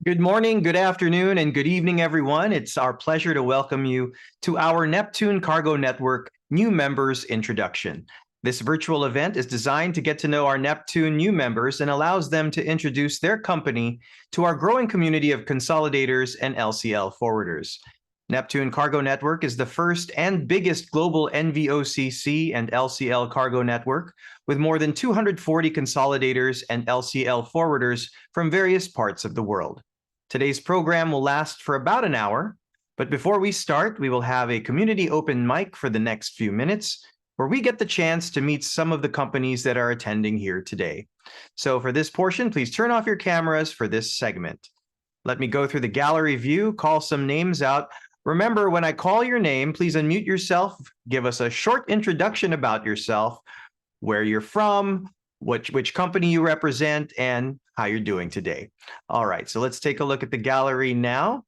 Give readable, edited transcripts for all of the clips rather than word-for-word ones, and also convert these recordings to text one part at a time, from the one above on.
Good morning, good afternoon, and good evening, everyone. It's our pleasure to welcome you to our NEPTUNE Cargo Network New Members Introduction. This virtual event is designed to get to know our NEPTUNE new members and allows them to introduce their company to our growing community of consolidators and LCL forwarders. NEPTUNE Cargo Network is the first and biggest global NVOCC and LCL cargo network with more than 240 consolidators and LCL forwarders from various parts of the world. Today's program will last for about an hour, but before we start, we will have a community open mic for the next few minutes where we get the chance to meet some of the companies that are attending here today. So for this portion, please turn off your cameras for this segment. Let me go through the gallery view, call some names out. Remember, when I call your name, please unmute yourself, give us a short introduction about yourself, where you're from, which company you represent, and how you're doing today. All right, so let's take a look at the gallery now.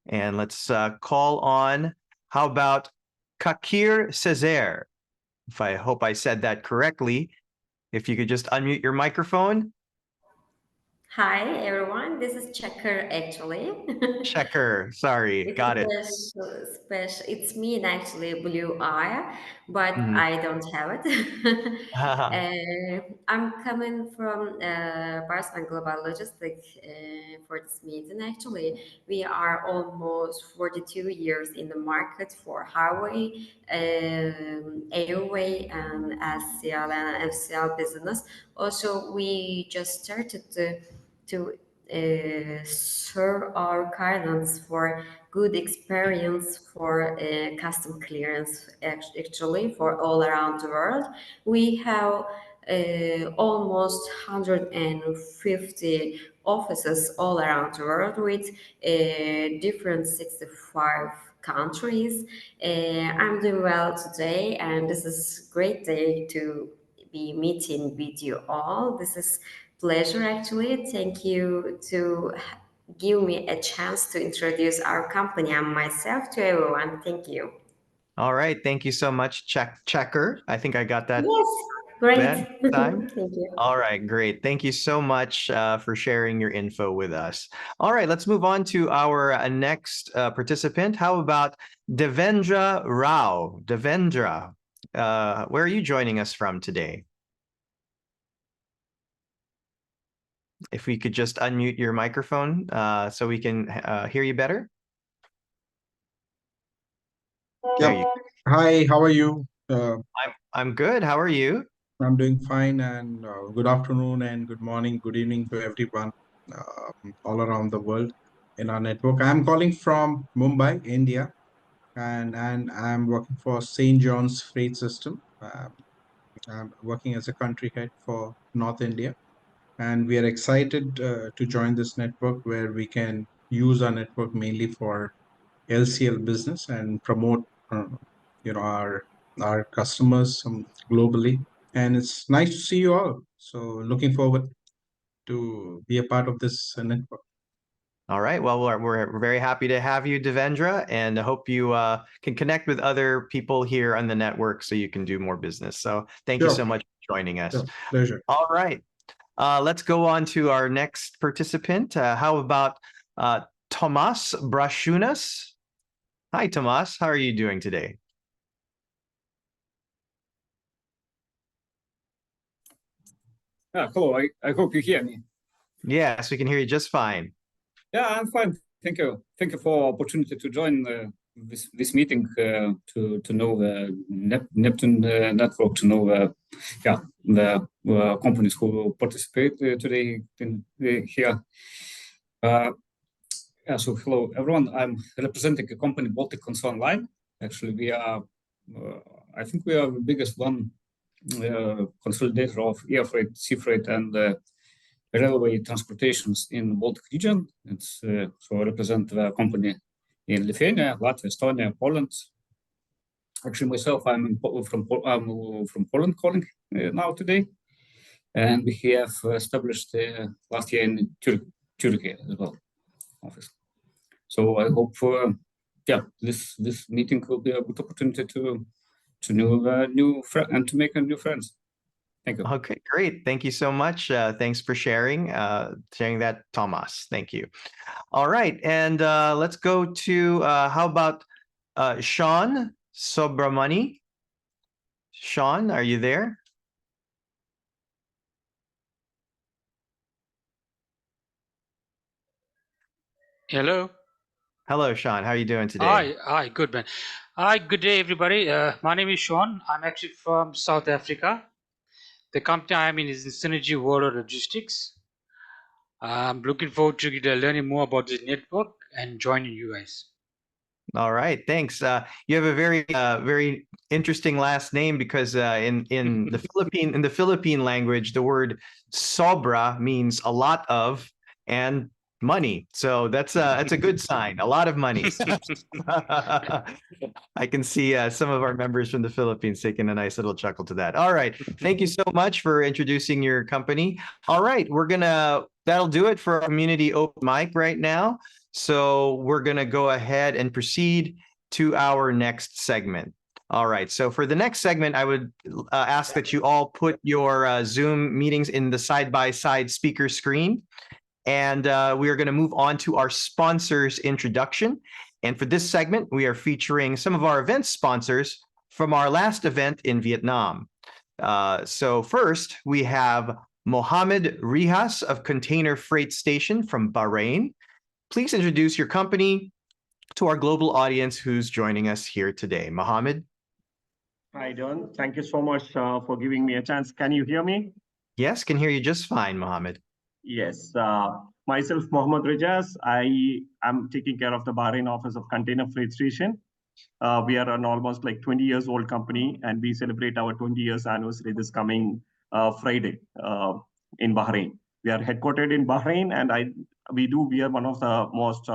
And let's call on, how about Kakir Césaire? I hope I said that correctly. If you could just unmute your microphone. Hi, everyone. This is Checker, actually. Checker, sorry, got it. Special. It's me, actually, blue eye, but I don't have it. I'm coming from Barcelona Global Logistics for this meeting. Actually, we are almost 42 years in the market for highway, airway, and SCL and FCL business. Also, we just started to serve our clients for good experience for custom clearance, actually for all around the world. We have almost 150 offices all around the world with different 65 countries. I'm doing well today, and this is a great day to be meeting with you all. This is pleasure, actually. Thank you to give me a chance to introduce our company and myself to everyone. Thank you. All right, thank you so much, Checker. I think I got that. Yes, great. Time. Thank you. All right, great. Thank you so much for sharing your info with us. All right, let's move on to our next participant. How about Devendra Rao? Devendra, where are you joining us from today? If we could just unmute your microphone so we can hear you better. Yeah. Hi, how are you? I'm good. How are you? I'm doing fine, and good afternoon and good morning, good evening to everyone all around the world in our network. I'm calling from Mumbai, India, and I'm working for St. John's Freight System. I'm working as a country head for North India, and we are excited to join this network where we can use our network mainly for LCL business and promote our customers globally. And it's nice to see you all. So looking forward to be a part of this network. All right. Well, we're very happy to have you, Devendra, and I hope you can connect with other people here on the network so you can do more business. So thank you so much for joining us. Pleasure. All right. Let's go on to our next participant. How about Tomas Brashunas? Hi, Tomas. How are you doing today? Hello. I hope you hear me. Yes, we can hear you just fine. Yeah, I'm fine. Thank you. Thank you for opportunity to join this meeting to know the NEPTUNE network, to know the companies who participate today here. So hello everyone. I'm representing a company Baltic Consol Online. Actually, we are. I think we are the biggest one consolidator of air freight, sea freight, and railway transportations in Baltic region. It's so I represent the company in Lithuania, Latvia, Estonia, Poland. Actually, myself, I'm from Poland calling now today, and we have established last year in Turkey as well office. So I hope this meeting will be a good opportunity to know and to make new friends. Thank you. Okay, great. Thank you so much. Thanks for sharing that, Thomas. Thank you. All right, and let's go to how about Sean Sobramani? Sean, are you there? Hello. Hello, Sean. How are you doing today? Hi, good man. Hi, good day, everybody. My name is Sean. I'm actually from South Africa. The company I'm in is Synergy World Logistics. I'm looking forward to learning more about this network and joining you guys. All right, thanks. You have a very interesting last name because in the Philippine language, the word sobra means a lot of and money. So that's a good sign. A lot of money. I can see some of our members from the Philippines taking a nice little chuckle to that. All right, thank you so much for introducing your company. All right, that'll do it for our community open mic right now. So we're going to go ahead and proceed to our next segment. All right. So for the next segment, I would ask that you all put your Zoom meetings in the side-by-side speaker screen. And we are going to move on to our sponsors introduction. And for this segment, we are featuring some of our event sponsors from our last event in Vietnam. So first, we have Mohammed Rihas of Container Freight Station from Bahrain. Please introduce your company to our global audience who's joining us here today. Mohammed? Hi, Don. Thank you so much for giving me a chance. Can you hear me? Yes, can hear you just fine, Mohammed. Yes. Myself, Mohammed Rejaz. I am taking care of the Bahrain office of Container Freight Station. We are an almost like 20 years old company, and we celebrate our 20 years anniversary this coming Friday in Bahrain. We are headquartered in Bahrain, and we are one of the most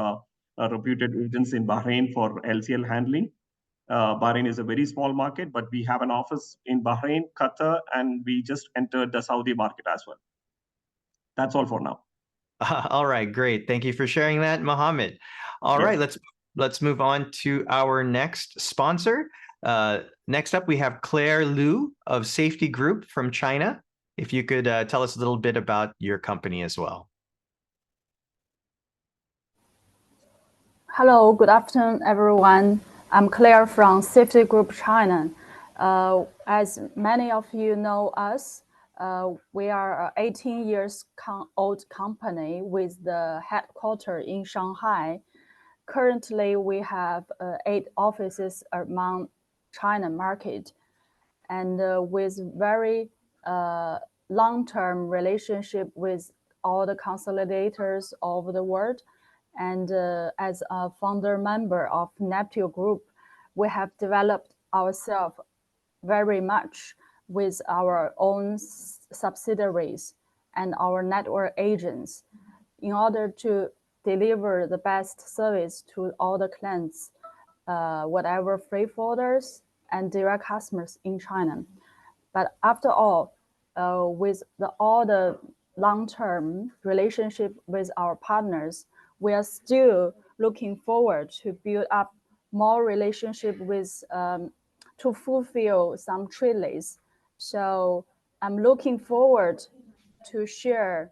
reputed agents in Bahrain for LCL handling. Bahrain is a very small market, but we have an office in Bahrain, Qatar, and we just entered the Saudi market as well. That's all for now. All right, great. Thank you for sharing that, Mohammed. All right, let's move on to our next sponsor. Next up, we have Claire Liu of Safety Group from China. If you could tell us a little bit about your company as well. Hello, good afternoon, everyone. I'm Claire from Safety Group China. As many of you know us, we are an 18 years old company with the headquarters in Shanghai. Currently, we have 8 offices among China market, and with very long-term relationship with all the consolidators over the world. And as a founder member of NEPTUNE Group, we have developed ourselves very much with our own subsidiaries and our network agents in order to deliver the best service to all the clients, whatever freight forwarders and direct customers in China. But after all, with all the long-term relationship with our partners, we are still looking forward to build up more relationship with to fulfill some trade lists. So I'm looking forward to share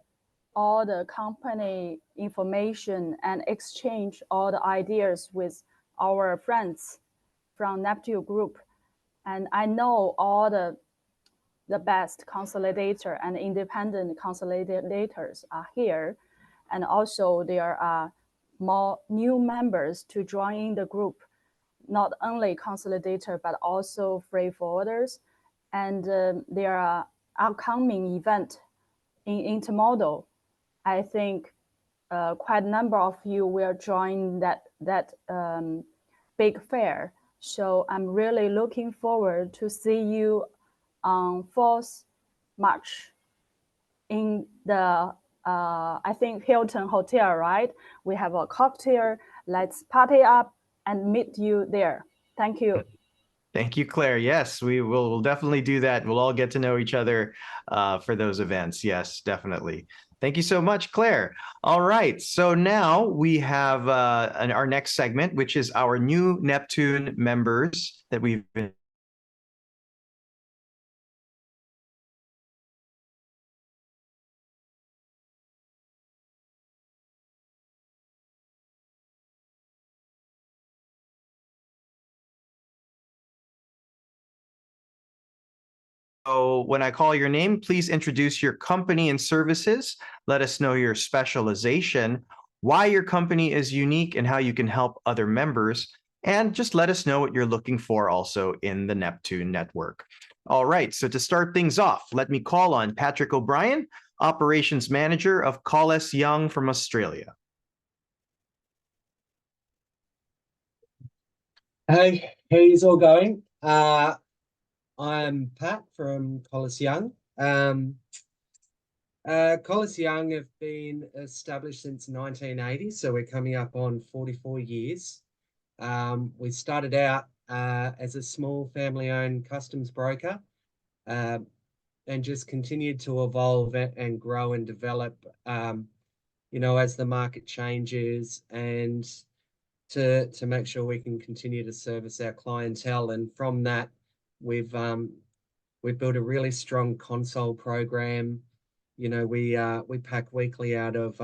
all the company information and exchange all the ideas with our friends from NEPTUNE Group. And I know all the best consolidator and independent consolidators are here. And also there are more new members to join the group, not only consolidator, but also freight forwarders. And there are upcoming event in intermodal. I think quite a number of you will join that big fair. So I'm really looking forward to see you on 4th March in the I think Hilton Hotel, right? We have a cocktail. Let's party up and meet you there. Thank you. Thank you, Claire. Yes, we'll definitely do that. We'll all get to know each other for those events. Yes, definitely. Thank you so much, Claire. All right, so now we have our next segment, which is our new Neptune members that we've been So when I call your name, please introduce your company and services. Let us know your specialization, why your company is unique, and how you can help other members. And just let us know what you're looking for also in the NEPTUNE network. All right, so to start things off, let me call on Patrick O'Brien, Operations Manager of Call S Young from Australia. Hey, how's all going? I'm Pat from Collis Young. Collis Young have been established since 1980, so we're coming up on 44 years. We started out as a small family-owned customs broker and just continued to evolve and grow and develop, as the market changes and to make sure we can continue to service our clientele. And from that, we've built a really strong console program. We pack weekly out of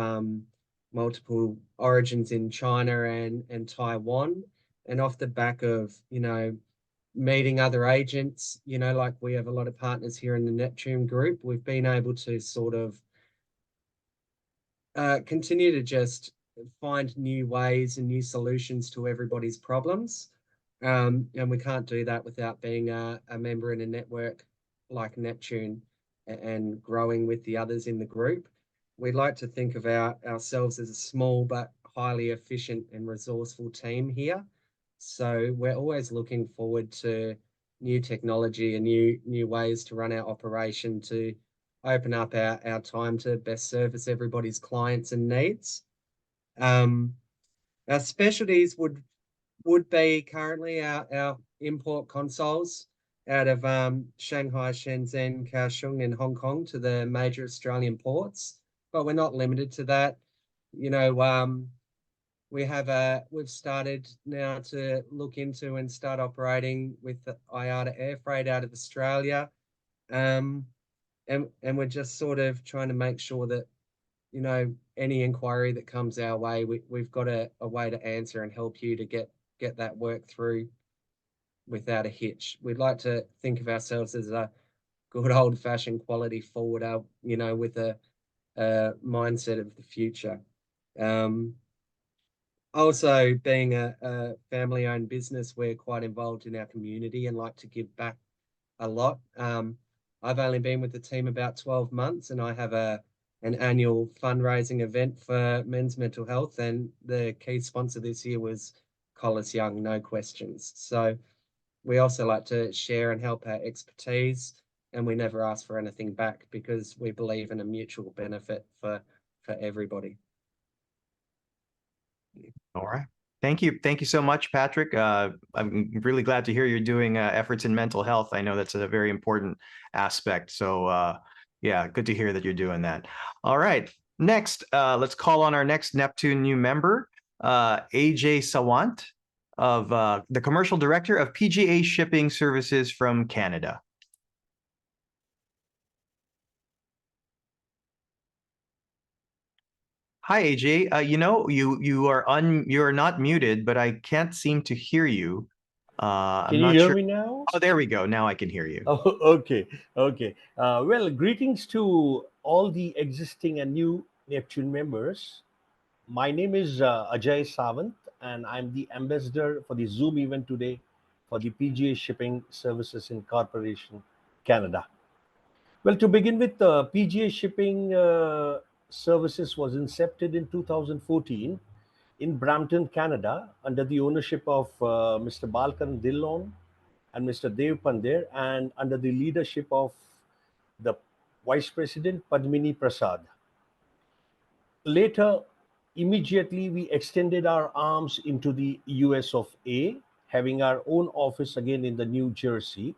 multiple origins in China and Taiwan. And off the back of, meeting other agents, like we have a lot of partners here in the NEPTUNE group, we've been able to sort of continue to just find new ways and new solutions to everybody's problems. And we can't do that without being a member in a network like NEPTUNE and growing with the others in the group. We'd like to think of ourselves as a small but highly efficient and resourceful team here. So we're always looking forward to new technology and new ways to run our operation to open up our time to best service everybody's clients and needs. Our specialties would be currently our import consoles out of Shanghai, Shenzhen, Kaohsiung, and Hong Kong to the major Australian ports, but we're not limited to that. We've started now to look into and start operating with the IATA air freight out of Australia, and we're just sort of trying to make sure that any inquiry that comes our way, we've got a way to answer and help you to get that work through without a hitch. We'd like to think of ourselves as a good old-fashioned quality forwarder, with a mindset of the future. Also, being a family-owned business, we're quite involved in our community and like to give back a lot. I've only been with the team about 12 months, and I have an annual fundraising event for men's mental health, and the key sponsor this year was Collis Young, no questions. So we also like to share and help our expertise, and we never ask for anything back because we believe in a mutual benefit for everybody. All right. Thank you. Thank you so much, Patrick. I'm really glad to hear you're doing efforts in mental health. I know that's a very important aspect. So yeah, good to hear that you're doing that. All right. Next, let's call on our next NEPTUNE new member, AJ Sawant, of the Commercial Director of PGA Shipping Services from Canada. Hi, AJ. You are not muted, but I can't seem to hear you. Can you hear me now? Oh, there we go. Now I can hear you. Oh, okay. Well, greetings to all the existing and new NEPTUNE members. My name is Ajay Sawant, and I'm the ambassador for the Zoom event today for the PGA Shipping Services Incorporation, Canada. Well, to begin with, PGA Shipping Services was incepted in 2014 in Brampton, Canada, under the ownership of Mr. Balkaran Dillon and Mr. Dev Pandey, and under the leadership of the Vice President Padmini Prasad. Later, immediately we extended our arms into the US of A, having our own office again in the New Jersey,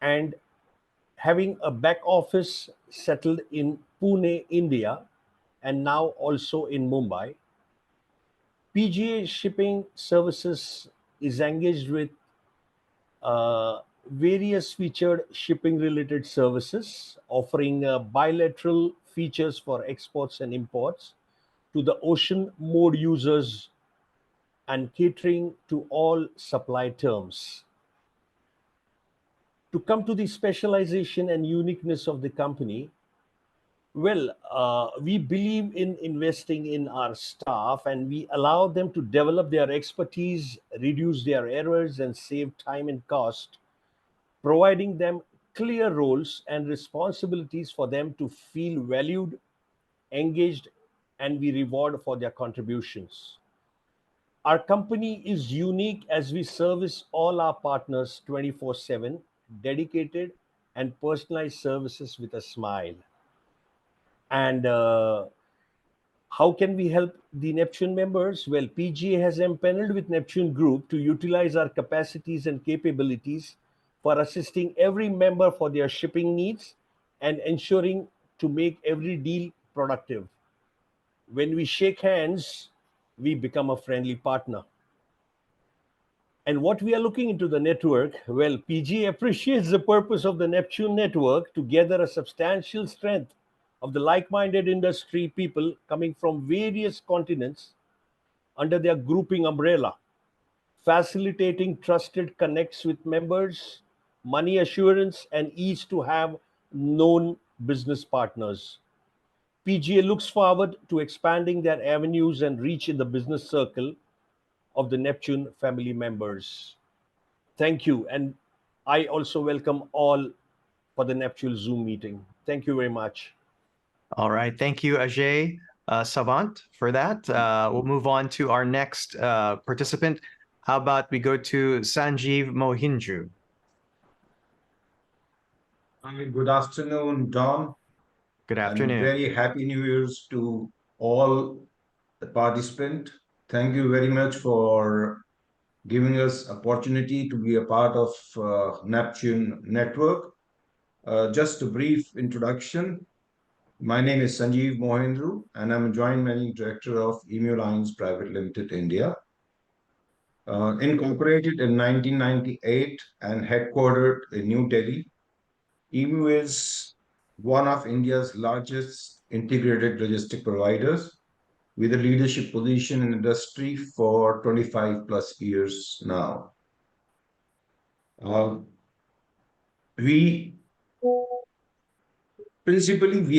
and having a back office settled in Pune, India, and now also in Mumbai. PGA Shipping Services is engaged with various featured shipping related services, offering bilateral features for exports and imports to the ocean mode users and catering to all supply terms. To come to the specialization and uniqueness of the company, well, we believe in investing in our staff, and we allow them to develop their expertise, reduce their errors, and save time and cost, providing them clear roles and responsibilities for them to feel valued, engaged, and we reward for their contributions. Our company is unique as we service all our partners 24/7, dedicated and personalized services with a smile. And how can we help the Neptune members? Well, PGA has empaneled with Neptune Group to utilize our capacities and capabilities for assisting every member for their shipping needs and ensuring to make every deal productive. When we shake hands, we become a friendly partner. And what we are looking into the network, well, PG appreciates the purpose of the Neptune network to gather a substantial strength of the like-minded industry people coming from various continents under their grouping umbrella, facilitating trusted connects with members, money assurance, and ease to have known business partners. PGA looks forward to expanding their avenues and reach in the business circle of the Neptune family members. Thank you. And I also welcome all for the Neptune Zoom meeting. Thank you very much. All right. Thank you, Ajay Savant, for that. We'll move on to our next participant. How about we go to Sanjeev Mohindru? Hi, good afternoon, Don. Good And afternoon. very happy New Year's to all the participants. Thank you very much for giving us opportunity to be a part of Neptune Network. Just a brief introduction. My name is Sanjeev Mohindru, and I'm a Joint Managing Director of EMU Lines Private Limited, India. Incorporated in 1998 and headquartered in New Delhi, EMU is one of India's largest integrated logistic providers with a leadership position in industry for 25 plus years now. We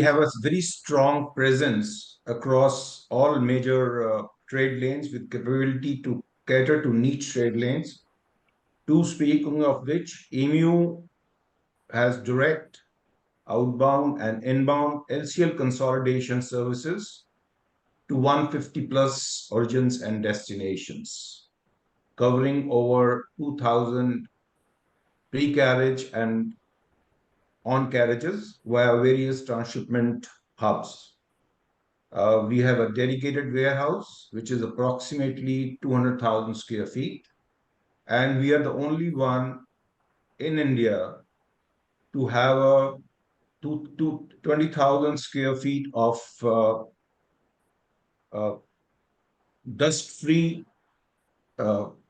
have a very strong presence across all major trade lanes with capability to cater to niche trade lanes. Speaking of which, EMU has direct, outbound, and inbound LCL consolidation services to 150 plus origins and destinations, covering over 2,000 pre-carriage and on-carriages via various transshipment hubs. We have a dedicated warehouse, which is approximately 200,000 square feet, and we are the only one in India to have a 20,000 square feet of dust-free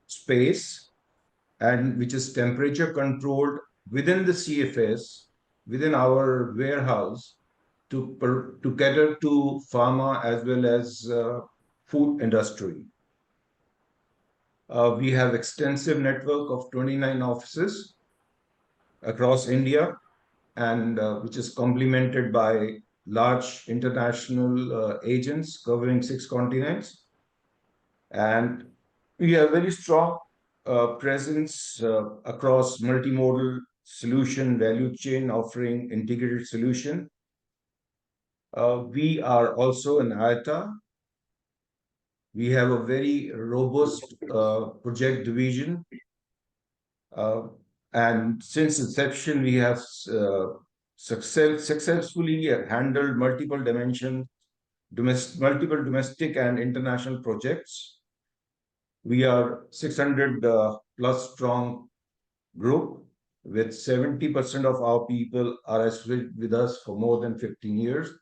space, and which is temperature controlled within the CFS, within our warehouse, to cater to pharma as well as food industry. We have extensive network of 29 offices across India, and which is complemented by large international agents covering 6 continents. And we have very strong presence across multimodal solution value chain, offering integrated solution. We are also an IATA. We have a very robust project division. And since inception, we have successfully handled multiple domestic and international projects. We are 600 plus strong group, with 70% of our people are associated with us for more than 15 years.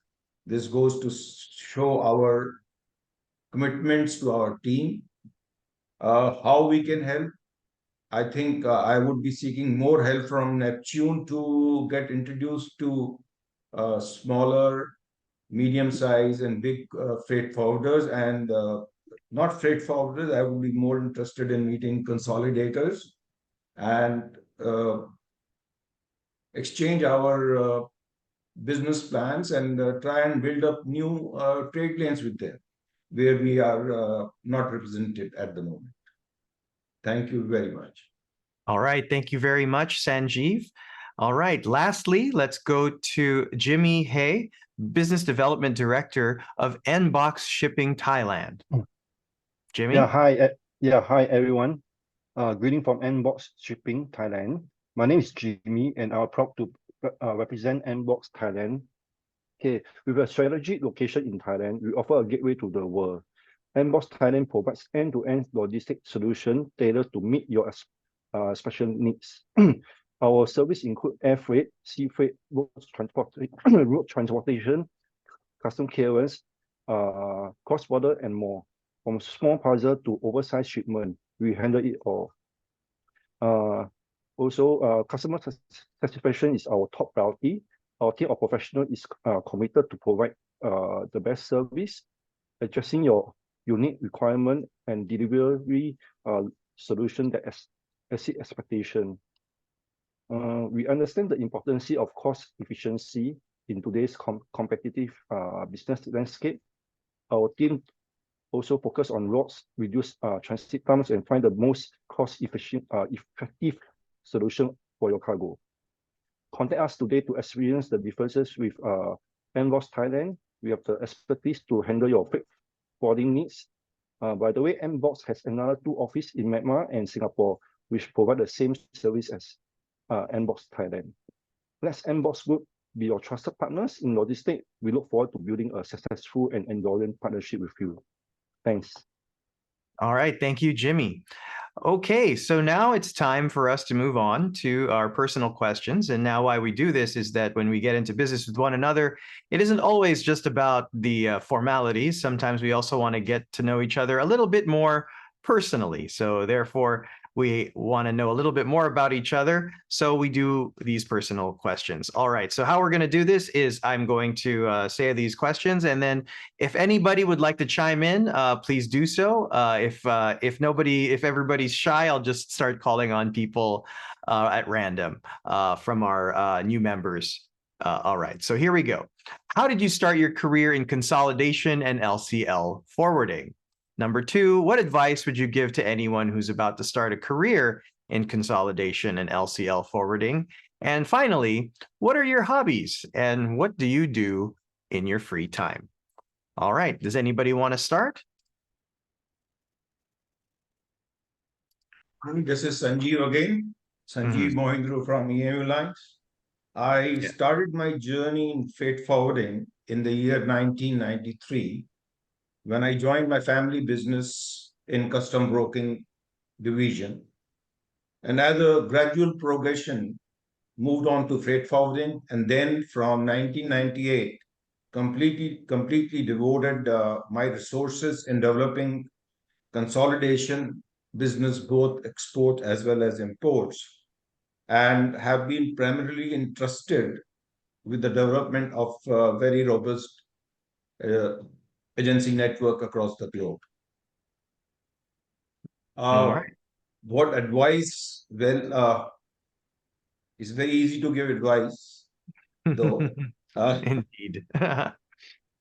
This goes to show our commitments to our team. How we can help? I think I would be seeking more help from Neptune to get introduced to smaller, medium size, and big freight forwarders, and not freight forwarders. I would be more interested in meeting consolidators and exchange our business plans and try and build up new trade lanes with them where we are not represented at the moment. Thank you very much. All right. Thank you very much, Sanjeev. All right. Lastly, let's go to Jimmy Hay, Business Development Director of Nbox Shipping Thailand. Jimmy? Hi everyone. Greeting from Nbox Shipping Thailand. My name is Jimmy, and I'm proud to represent Nbox Thailand. Okay, with a strategic location in Thailand, we offer a gateway to the world. Nbox Thailand provides end-to-end logistics solution tailored to meet your special needs. Our service include air freight, sea freight, road transportation, custom clearance, cross-border, and more. From small parcel to oversized shipment, we handle it all. Also, customer satisfaction is our top priority. Our team of professionals is committed to provide the best service, addressing your unique requirement and delivery solution that exceed expectation. We understand the importance of cost efficiency in today's competitive business landscape. Our team also focus on routes, reduce transit times, and find the most cost-efficient, effective solution for your cargo. Contact us today to experience the differences with Nbox Thailand. We have the expertise to handle your freight forwarding needs. By the way, Nbox has another 2 offices in Myanmar and Singapore, which provide the same service as Nbox Thailand. Let Nbox Group be your trusted partners in logistics. We look forward to building a successful and enduring partnership with you. Thanks. All right. Thank you, Jimmy. Okay, so now it's time for us to move on to our personal questions. And now why we do this is that when we get into business with one another, it isn't always just about the formalities. Sometimes we also want to get to know each other a little bit more personally. So therefore, we want to know a little bit more about each other. So we do these personal questions. All right. So how we're going to do this is I'm going to say these questions. And then if anybody would like to chime in, please do so. If everybody's shy, I'll just start calling on people at random from our new members. All right. So here we go. How did you start your career in consolidation and LCL forwarding? Number 2, what advice would you give to anyone who's about to start a career in consolidation and LCL forwarding? And finally, what are your hobbies and what do you do in your free time? All right, does anybody want to start? This is Sanjeev again. Sanjeev Mohindru from EMU Lines. I started my journey in freight forwarding in the year 1993. When I joined my family business in custom broking division, and as a gradual progression, moved on to freight forwarding, and then from 1998, completely devoted my resources in developing consolidation business, both export as well as imports, and have been primarily entrusted with the development of very robust agency network across the globe. All right. What advice? Well, it's very easy to give advice, though. Indeed. Well,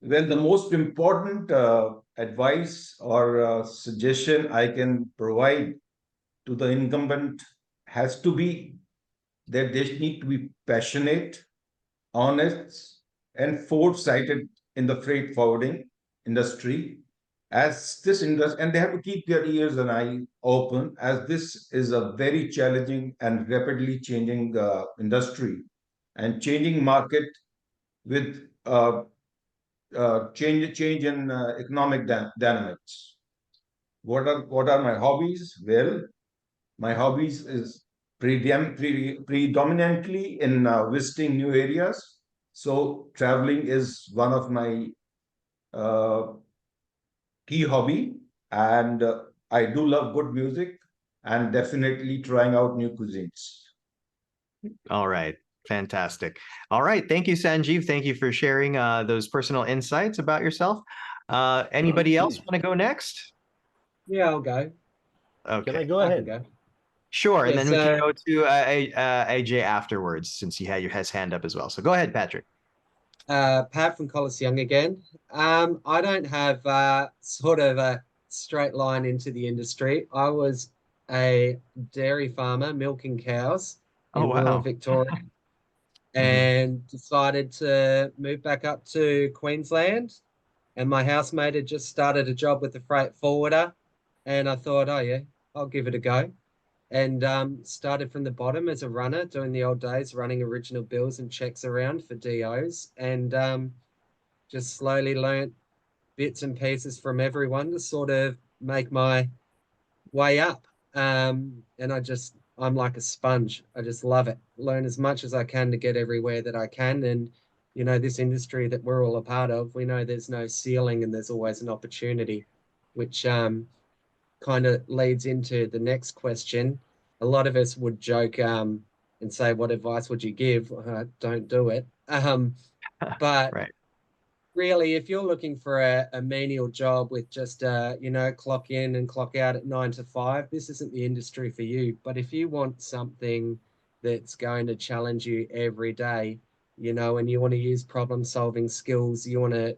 the most important advice or suggestion I can provide to the incumbent has to be that they need to be passionate, honest, and foresighted in the freight forwarding industry, as this industry, and they have to keep their ears and eyes open, as this is a very challenging and rapidly changing industry and changing market with change in economic dynamics. What are my hobbies? Well, my hobbies is predominantly in visiting new areas. So traveling is one of my key hobby, and I do love good music and definitely trying out new cuisines. All right. Fantastic. All right. Thank you, Sanjeev. Thank you for sharing those personal insights about yourself. Anybody else want to go next? Yeah, I'll go. Okay. Can I go I ahead? can go. Sure, and Yeah, then we can so go to AJ afterwards, since he had his hand up as well. So go ahead, Patrick. Pat from Collis Young again. I don't have sort of a straight line into the industry. I was a dairy farmer milking cows Oh, in rural wow. Victoria Mhm. and decided to move back up to Queensland. And my housemate had just started a job with the freight forwarder. And I thought, oh, yeah, I'll give it a go. And started from the bottom as a runner, doing the old days, running original bills and checks around for DOs. And just slowly learnt bits and pieces from everyone to sort of make my way up. And I'm like a sponge. I just love it. Learn as much as I can to get everywhere that I can. And, you know, this industry that we're all a part of, we know there's no ceiling and there's always an opportunity, which kind of leads into the next question. A lot of us would joke and say, what advice would you give? Don't do it. But Right. really, if you're looking for a menial job with just, clock in and clock out at 9 to 5, this isn't the industry for you. But if you want something that's going to challenge you every day, you know, and you want to use problem solving skills, you want to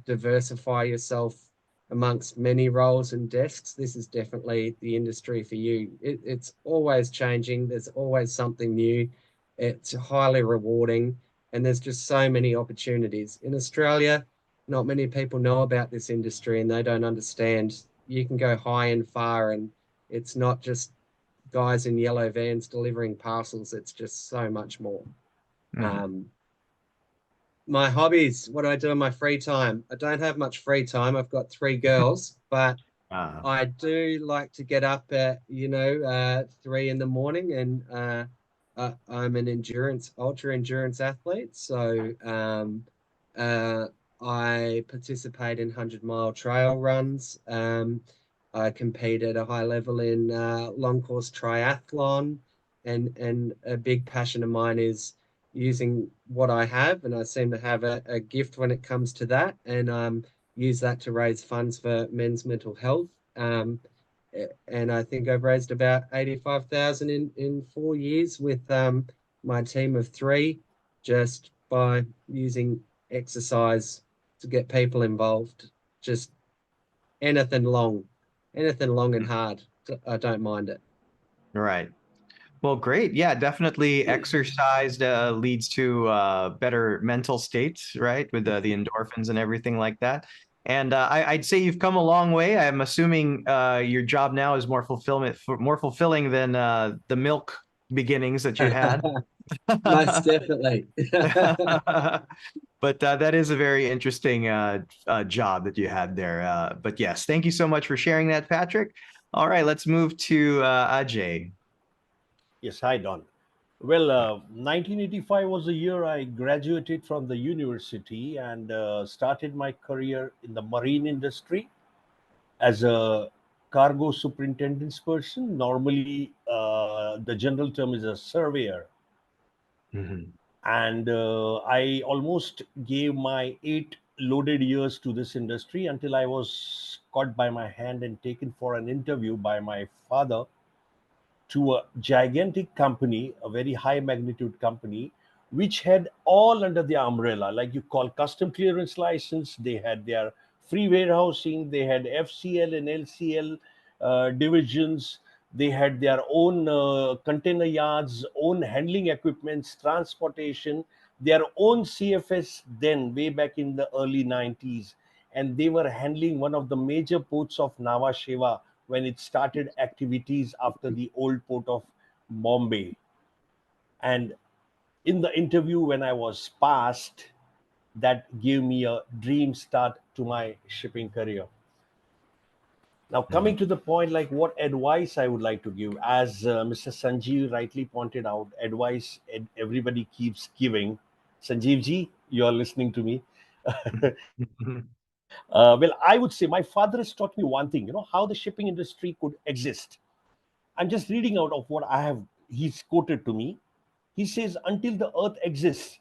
diversify yourself amongst many roles and desks, this is definitely the industry for you. It's always changing. There's always something new. It's highly rewarding. And there's just so many opportunities. In Australia, not many people know about this industry and they don't understand. You can go high and far, and it's not just guys in yellow vans delivering parcels. It's just so much more. Mhm. My hobbies, what do I do in my free time? I don't have much free time. I've got 3 girls, but Ah, I do like to get up at, 3 in the morning, and I'm an ultra endurance athlete. So I participate in 100-mile trail runs. I compete at a high level in long course triathlon, and a big passion of mine is using what I have, and I seem to have a gift when it comes to that, and use that to raise funds for men's mental health. And I think I've raised about 85,000 in 4 years with my team of 3, just by using exercise to get people involved. Just anything long, and hard. I don't mind it. right. Well, great. Yeah, definitely exercise leads to better mental states, right? With the endorphins and everything like that. And I'd say you've come a long way. I'm assuming your job now is more fulfilling than the milk beginnings that you had. Most definitely. But that is a very interesting job that you had there. But yes, thank you so much for sharing that, Patrick. All right, let's move to Ajay. Yes, hi, Don. Well, 1985 was the year I graduated from the university and started my career in the marine industry as a cargo superintendent's person. Normally, the general term is a surveyor. Mhm. And I almost gave my 8 loaded years to this industry until I was caught by my hand and taken for an interview by my father to a gigantic company, a very high magnitude company, which had all under their umbrella, like you call custom clearance license. They had their free warehousing, they had FCL and LCL divisions, they had their own container yards, own handling equipments, transportation, their own CFS then, way back in the early 90s. And they were handling one of the major ports of Nhava Sheva when it started activities after the old port of Bombay. And in the interview, when I was passed, that gave me a dream start to my shipping career. Now, coming to the point, like what advice I would like to give, as Mr. Sanjeev rightly pointed out, advice everybody keeps giving. Sanjeev ji, you are listening to me. Well, I would say my father has taught me one thing, how the shipping industry could exist. I'm just reading out of what I have, he's quoted to me. He says, until the earth exists,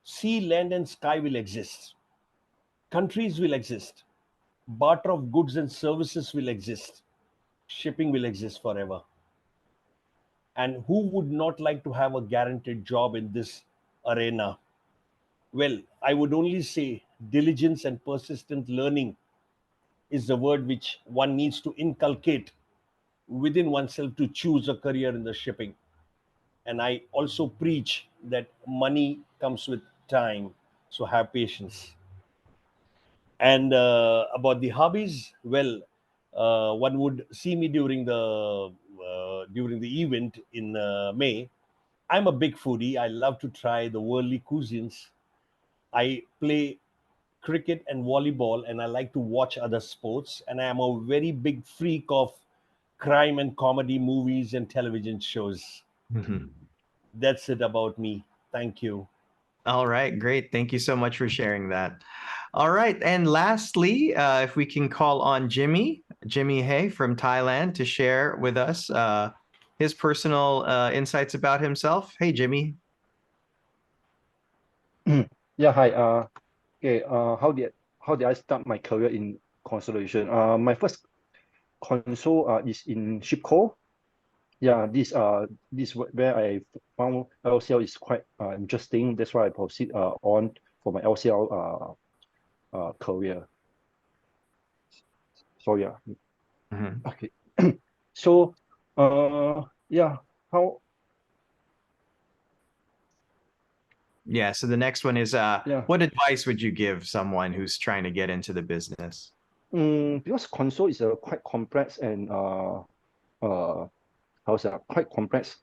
sea, land, and sky will exist. Countries will exist. Barter of goods and services will exist. Shipping will exist forever. And who would not like to have a guaranteed job in this arena? Well, I would only say diligence and persistent learning is the word which one needs to inculcate within oneself to choose a career in the shipping. And I also preach that money comes with time, so have patience. And about the hobbies, well, one would see me during the event in May. I'm a big foodie. I love to try the worldly cuisines. I play cricket and volleyball, and I like to watch other sports. And I am a very big freak of crime and comedy movies and television shows. Mhm. That's it about me. Thank you. All right, great. Thank you so much for sharing that. All right, and lastly, if we can call on Jimmy Hay from Thailand to share with us his personal insights about himself. Hey, Jimmy. Yeah, hi. Okay. How did I start my career in consolidation? My first console is in Shipco. Yeah, this where I found LCL is quite interesting. That's why I proceed on for my LCL career. So yeah. Mhm. Okay. So yeah, how Yeah, so the next one is yeah. what advice would you give someone who's trying to get into the business? Because console is a quite complex and how's that quite complex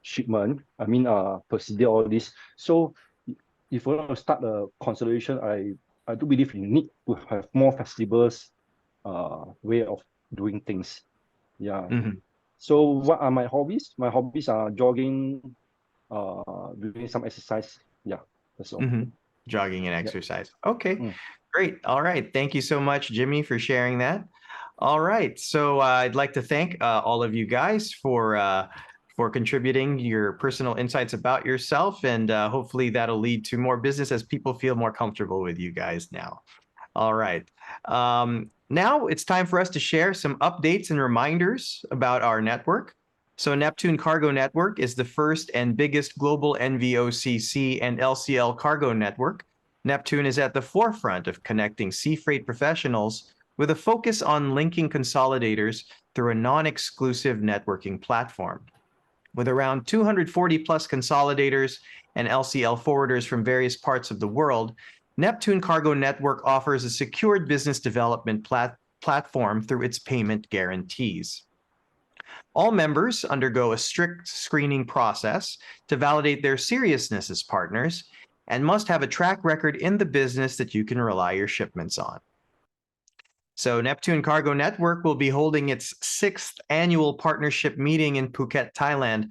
shipment. I mean procedure all this. So if you want to start a consolidation, I do believe you need to have more flexible way of doing things. Yeah. Mhm. So what are my hobbies? My hobbies are jogging, doing some exercise. Yeah, that's all. Mhm. Jogging and Yeah. exercise. Okay, Mm. great. All right. Thank you so much, Jimmy, for sharing that. All right. So I'd like to thank all of you guys for contributing your personal insights about yourself, and hopefully that'll lead to more business as people feel more comfortable with you guys now. All right. Now it's time for us to share some updates and reminders about our network. So NEPTUNE Cargo Network is the first and biggest global NVOCC and LCL cargo network. NEPTUNE is at the forefront of connecting sea freight professionals with a focus on linking consolidators through a non-exclusive networking platform. With around 240 plus consolidators and LCL forwarders from various parts of the world, NEPTUNE Cargo Network offers a secured business development platform through its payment guarantees. All members undergo a strict screening process to validate their seriousness as partners and must have a track record in the business that you can rely your shipments on. So NEPTUNE Cargo Network will be holding its 6th annual partnership meeting in Phuket, Thailand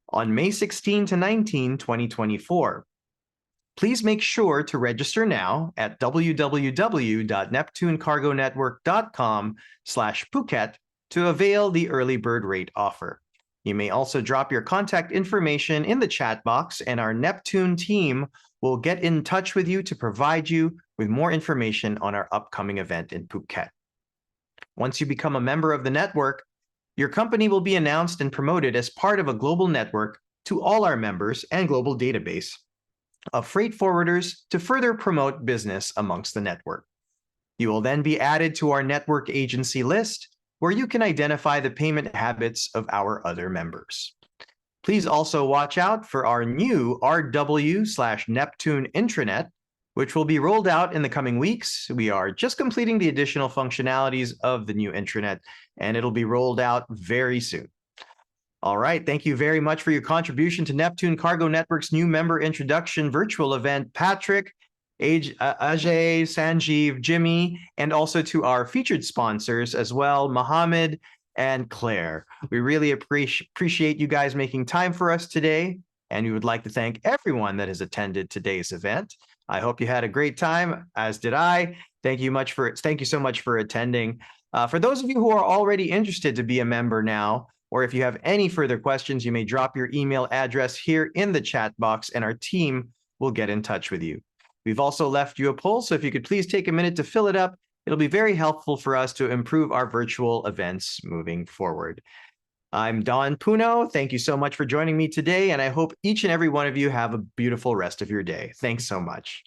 on May 16 to 19, 2024. Please make sure to register now at www.neptunecargonetwork.com/Phuket to avail the early bird rate offer. You may also drop your contact information in the chat box, and our NEPTUNE team will get in touch with you to provide you with more information on our upcoming event in Phuket. Once you become a member of the network, your company will be announced and promoted as part of a global network to all our members and global database of freight forwarders to further promote business amongst the network. You will then be added to our network agency list, where you can identify the payment habits of our other members. Please also watch out for our new RW/NEPTUNE intranet, which will be rolled out in the coming weeks. We are just completing the additional functionalities of the new intranet, and it'll be rolled out very soon. All right, thank you very much for your contribution to NEPTUNE Cargo Network's new member introduction virtual event, Patrick, Ajay, Sanjeev, Jimmy, and also to our featured sponsors as well, Mohammed and Claire. We really appreciate you guys making time for us today, and we would like to thank everyone that has attended today's event. I hope you had a great time, as did I. Thank you so much for attending. For those of you who are already interested to be a member now, or if you have any further questions, you may drop your email address here in the chat box, and our team will get in touch with you. We've also left you a poll, so if you could please take a minute to fill it up, it'll be very helpful for us to improve our virtual events moving forward. I'm Don Puno. Thank you so much for joining me today, and I hope each and every one of you have a beautiful rest of your day. Thanks so much.